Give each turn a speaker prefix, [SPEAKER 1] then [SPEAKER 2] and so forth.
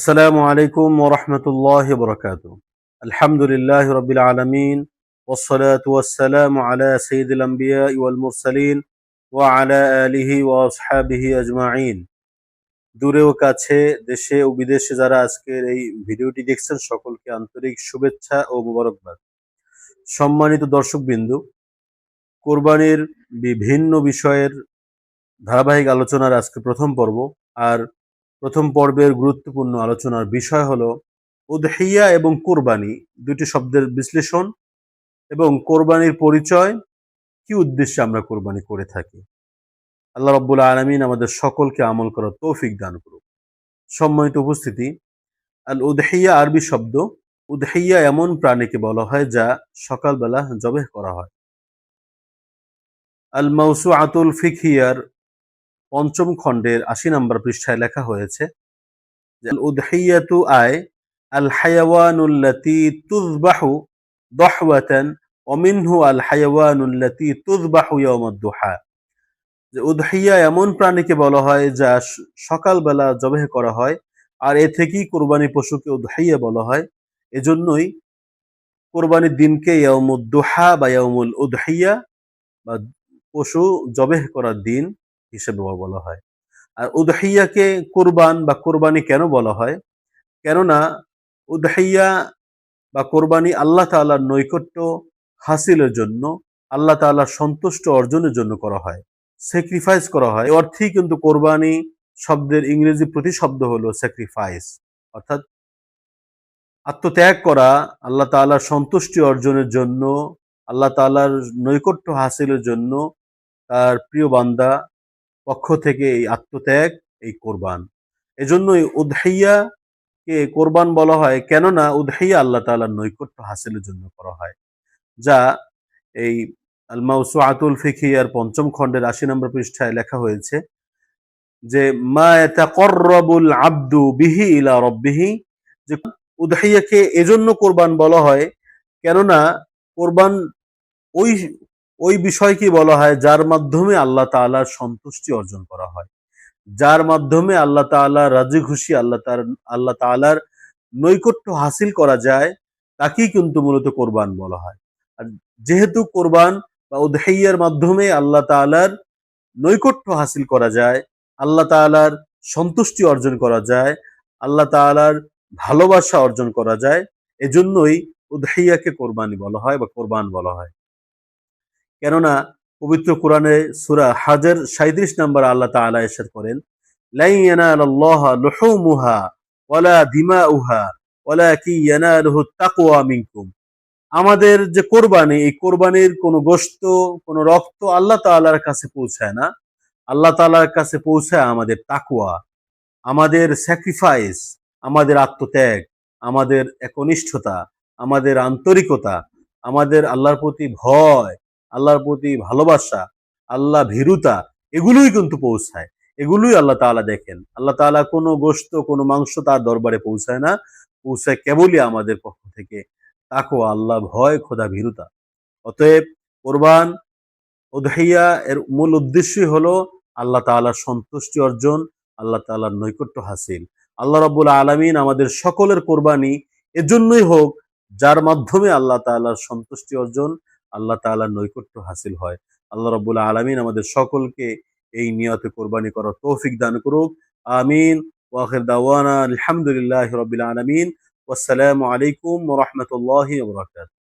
[SPEAKER 1] আসসালামু আলাইকুম ওয়া রাহমাতুল্লাহি ওয়া বারাকাতুহু। আলহামদুলিল্লাহি রাব্বিল আলামিন ওয়াসসালাতু ওয়াসসালামু আলা সাইয়্যিদিল আমবিয়াই ওয়াল মুরসালিন ওয়া আলা আলিহি ওয়া আসহাবিহি আজমাইন। দূরে ও কাছে, দেশে ও বিদেশে যারা আজকের এই ভিডিওটি দেখছেন সকলকে আন্তরিক শুভেচ্ছা ও মোবারকবাদ। সম্মানিত দর্শকবৃন্দ, কোরবানির বিভিন্ন বিষয়ের ধারাবাহিক আলোচনার আজকে প্রথম পর্ব। আর প্রথম পর্বের গুরুত্বপূর্ণ আলোচনার বিষয় হলো উদহিয়া এবং কোরবানি, দুটি শব্দের বিশ্লেষণ এবং কোরবানির পরিচয়, কি উদ্দেশ্যে আমরা কোরবানি করে থাকি। আল্লাহ রাব্বুল আলামিন আমাদের সকলকে আমল করার তৌফিক দান করুক। সম্মানিত উপস্থিতি, আল উদহিয়া আরবি শব্দ। উদহিয়া এমন প্রাণীকে বলা হয় যা সকালবেলা জবেহ করা হয়। আল মাওসুআতুল ফিকহিয়ার পঞ্চম খণ্ডের ৮০ নম্বর পৃষ্ঠায় লেখা হয়েছে যে উদহিয়াতু আয় আল হায়াওয়ানুল্লাতী তুযবাহু দহওয়াতান ওয়া মিনহু আল হায়াওয়ানুল্লাতী তুযবাহু ইয়াউমাদ দুহা। যে উদহিয়া এমন প্রাণীকে বলা হয় যা সকালবেলা জবেহ করা হয়, আর এ থেকেই কোরবানি পশুকে উদহিয়া বলা হয়। এজন্যই কোরবানির দিনকে ইয়াউমুদ দুহা বা ইয়াউমুল উদহিয়া বা পশু জবেহ করার দিন হিসেবে বলা হয়। আর উদহিয়াকে কোরবান বা কোরবানি কেন বলা হয়? কেননা উদহিয়া বা কোরবানি আল্লাহ তাআলার নৈকট্য হাসিলের জন্য, আল্লাহ তাআলার সন্তুষ্ট অর্জনের জন্য করা হয়, স্যাক্রিফাইস করা হয়। এই অর্থেই কিন্তু কোরবানি শব্দের ইংরেজি প্রতিশব্দ হলো স্যাক্রিফাইস, অর্থাৎ আত্মত্যাগ করা, আল্লাহ তাআলার সন্তুষ্টি অর্জনের জন্য, আল্লাহ তাআলার নৈকট্য হাসিলের জন্য তার প্রিয় বান্দা পক্ষ থেকে এই আত্মত্যাগ, এই কোরবান। এজন্যই উদহিয়া কে কোরবান বলা হয়, কেননা উদহিয়া আল্লাহ তাআলার নৈকট্য হাসিলের জন্য করা হয়, যা এই আল মাওসুআতুল ফিকহিয়ার পঞ্চম খণ্ডের ৮০ নম্বর পৃষ্ঠায় লেখা হয়েছে যে মা ইয়াতাকাররাবুল আবদু বিহি ইলা রাব্বিহি। যে উদহিয়াকে এজন্য কোরবান বলা হয় কেননা কোরবান ওই ওই বিষয়কে বলা হয় যার মাধ্যমে আল্লাহ তাআলার সন্তুষ্টি অর্জন করা হয়, যার মাধ্যমে আল্লাহ তাআলা রাজি খুশি, আল্লাহ তাআলার নৈকট্য হাসিল করা যায়, তাকেই কিন্তু মূলত কোরবান বলা হয়। আর যেহেতু কোরবান বা উদহিয়ার মাধ্যমে আল্লাহ তাআলার নৈকট্য হাসিল করা যায়, আল্লাহ তাআলার সন্তুষ্টি অর্জন করা যায়, আল্লাহ তাআলার ভালোবাসা অর্জন করা যায়, এজন্যই উদহিয়াকে কোরবানি বলা হয় বা কোরবান বলা হয়। কেননা পবিত্র কোরআনে সূরা হজের ৩৭ নম্বর আল্লাহ তাআলা ইরশাদ করেন, লা ইয়ানালাল্লাহা লুহুমুহা ওয়ালা দিমাউহা ওয়ালাকিন ইয়ানালুহুত তাকওয়া মিনকুম। আমাদের যে কোরবানি, এই কোরবানির কোনো গোশত, কোনো রক্ত আল্লাহ তাআলার কাছে পৌঁছায় না। আল্লাহ তাআলার কাছে পৌঁছায় আমাদের তাকওয়া, আমাদের স্যাক্রিফাইস, আমাদের আত্মত্যাগ, আমাদের একনিষ্ঠতা, আমাদের আন্তরিকতা, আমাদের আল্লাহর প্রতি ভয়, আল্লাহর প্রতি ভালোবাসা, আল্লাহ ভীরুতা, এগুলোই কিন্তু পৌঁছায়। এগুলোই আল্লাহ তাআলা দেখেন। আল্লাহ তাআলা কোনো গোশত, কোনো মাংস তার দরবারে পৌঁছায় না, পৌঁছায় কেবলই আমাদের পক্ষ থেকে তাকওয়া, আল্লাহ ভয়, খোদা ভীরুতা। অতএব কোরবান, উদহিয়া এর মূল উদ্দেশ্যই হলো আল্লাহ তাআলার সন্তুষ্টি অর্জন, আল্লাহ তাআলার নৈকট্য হাসিল। আল্লাহ রাব্বুল আলামিন আমাদের সকলের কোরবানি এজন্যই হোক যার মাধ্যমে আল্লাহ তাআলার সন্তুষ্টি অর্জন, আল্লাহ তাআলার নৈকট্য হাসিল হয়। আল্লাহ রাব্বুল আলামিন আমাদের সকলকে এই নিয়তে কোরবানি করার তৌফিক দান করুক। আমিন। ওয়া আখির দাওয়ানা আলহামদুলিল্লাহি রাব্বিল আলামিন। ওয়াসসালামু আলাইকুম ওয়া রাহমাতুল্লাহি ওয়া বারাকাতুহু।